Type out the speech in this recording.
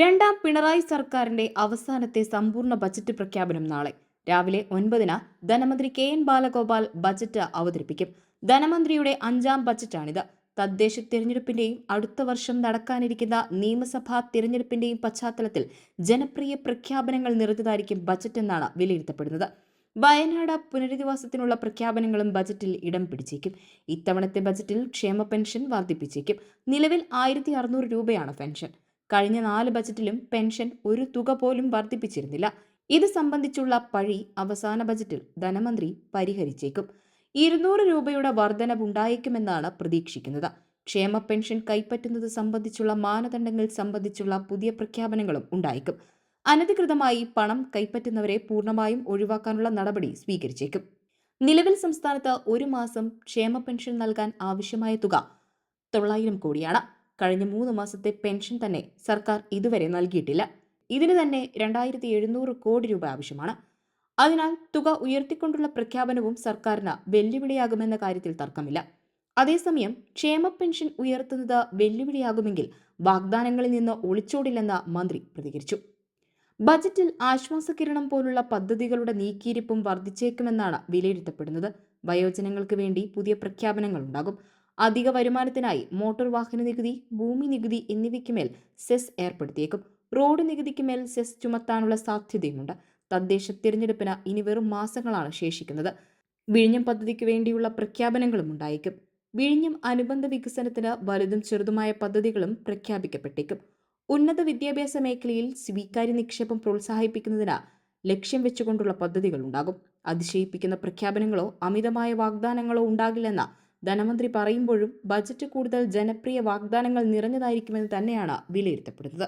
രണ്ടാം പിണറായി സർക്കാരിന്റെ അവസാനത്തെ സമ്പൂർണ്ണ ബജറ്റ് പ്രഖ്യാപനം നാളെ രാവിലെ 9-ന് ധനമന്ത്രി കെ.എൻ. ബാലഗോപാൽ ബജറ്റ് അവതരിപ്പിക്കും. ധനമന്ത്രിയുടെ 5ാം ബജറ്റാണിത്. തദ്ദേശ തിരഞ്ഞെടുപ്പിന്റെയും അടുത്ത വർഷം നടക്കാനിരിക്കുന്ന നിയമസഭാ തിരഞ്ഞെടുപ്പിന്റെയും പശ്ചാത്തലത്തിൽ ജനപ്രിയ പ്രഖ്യാപനങ്ങൾ നിറഞ്ഞതായിരിക്കും ബജറ്റ് എന്നാണ് വിലയിരുത്തപ്പെടുന്നത്. വയനാട് പുനരധിവാസത്തിനുള്ള പ്രഖ്യാപനങ്ങളും ബജറ്റിൽ ഇടം പിടിച്ചേക്കും. ഇത്തവണത്തെ ബജറ്റിൽ ക്ഷേമ പെൻഷൻ വർദ്ധിപ്പിച്ചേക്കും. നിലവിൽ 1600 രൂപയാണ് പെൻഷൻ. കഴിഞ്ഞ 4 ബജറ്റിലും പെൻഷൻ ഒരു തുക പോലും വർദ്ധിപ്പിച്ചിരുന്നില്ല. ഇത് സംബന്ധിച്ചുള്ള പഴി അവസാന ബജറ്റിൽ ധനമന്ത്രി പരിഹരിച്ചേക്കും. 200 രൂപയുടെ വർധനവുണ്ടായേക്കുമെന്നാണ് പ്രതീക്ഷിക്കുന്നത്. ക്ഷേമ പെൻഷൻ കൈപ്പറ്റുന്നത് സംബന്ധിച്ചുള്ള മാനദണ്ഡങ്ങൾ സംബന്ധിച്ചുള്ള പുതിയ പ്രഖ്യാപനങ്ങളും ഉണ്ടായേക്കും. അനധികൃതമായി പണം കൈപ്പറ്റുന്നവരെ പൂർണ്ണമായും ഒഴിവാക്കാനുള്ള നടപടി സ്വീകരിച്ചേക്കും. നിലവിൽ സംസ്ഥാനത്ത് ഒരു മാസം ക്ഷേമ പെൻഷൻ നൽകാൻ ആവശ്യമായ തുക 900 കോടിയാണ്. കഴിഞ്ഞ 3 മാസത്തെ പെൻഷൻ തന്നെ സർക്കാർ ഇതുവരെ നൽകിയിട്ടില്ല. ഇതിന് തന്നെ 2700 കോടി രൂപ ആവശ്യമാണ്. അതിനാൽ തുക ഉയർത്തിക്കൊണ്ടുള്ള പ്രഖ്യാപനവും സർക്കാരിന് വെല്ലുവിളിയാകുമെന്ന കാര്യത്തിൽ തർക്കമില്ല. അതേസമയം ക്ഷേമ പെൻഷൻ ഉയർത്തുന്നത് വെല്ലുവിളിയാകുമെങ്കിൽ വാഗ്ദാനങ്ങളിൽ നിന്ന് ഒളിച്ചോടില്ലെന്ന് മന്ത്രി പ്രതികരിച്ചു. ബജറ്റിൽ ആശ്വാസകിരണം പോലുള്ള പദ്ധതികളുടെ നീക്കിയിരിപ്പും വർദ്ധിച്ചേക്കുമെന്നാണ് വിലയിരുത്തപ്പെടുന്നത്. വയോജനങ്ങൾക്ക് വേണ്ടി പുതിയ പ്രഖ്യാപനങ്ങൾ ഉണ്ടാകും. അധിക വരുമാനത്തിനായി മോട്ടോർ വാഹന നികുതി, ഭൂമി നികുതി എന്നിവയ്ക്കുമേൽ സെസ് ഏർപ്പെടുത്തിയേക്കും. റോഡ് നികുതിക്കുമേൽ സെസ് ചുമത്താനുള്ള സാധ്യതയുമുണ്ട്. തദ്ദേശ തിരഞ്ഞെടുപ്പിന് ഇനി വെറും മാസങ്ങളാണ് ശേഷിക്കുന്നത്. വിഴിഞ്ഞം പദ്ധതിക്ക് വേണ്ടിയുള്ള പ്രഖ്യാപനങ്ങളും ഉണ്ടായേക്കും. വിഴിഞ്ഞം അനുബന്ധ വികസനത്തിന് വലുതും ചെറുതുമായ പദ്ധതികളും പ്രഖ്യാപിക്കപ്പെട്ടേക്കും. ഉന്നത വിദ്യാഭ്യാസ മേഖലയിൽ സ്വീകാര്യ നിക്ഷേപം പ്രോത്സാഹിപ്പിക്കുന്നതിന് ലക്ഷ്യം വെച്ചുകൊണ്ടുള്ള പദ്ധതികൾ ഉണ്ടാകും. അതിശയിപ്പിക്കുന്ന പ്രഖ്യാപനങ്ങളോ അമിതമായ വാഗ്ദാനങ്ങളോ ഉണ്ടാകില്ലെന്ന ധനമന്ത്രി പറയുമ്പോഴും ബജറ്റ് കൂടുതൽ ജനപ്രിയ വാഗ്ദാനങ്ങൾ നിറഞ്ഞതായിരിക്കുമെന്ന് തന്നെയാണ് വിലയിരുത്തപ്പെടുന്നത്.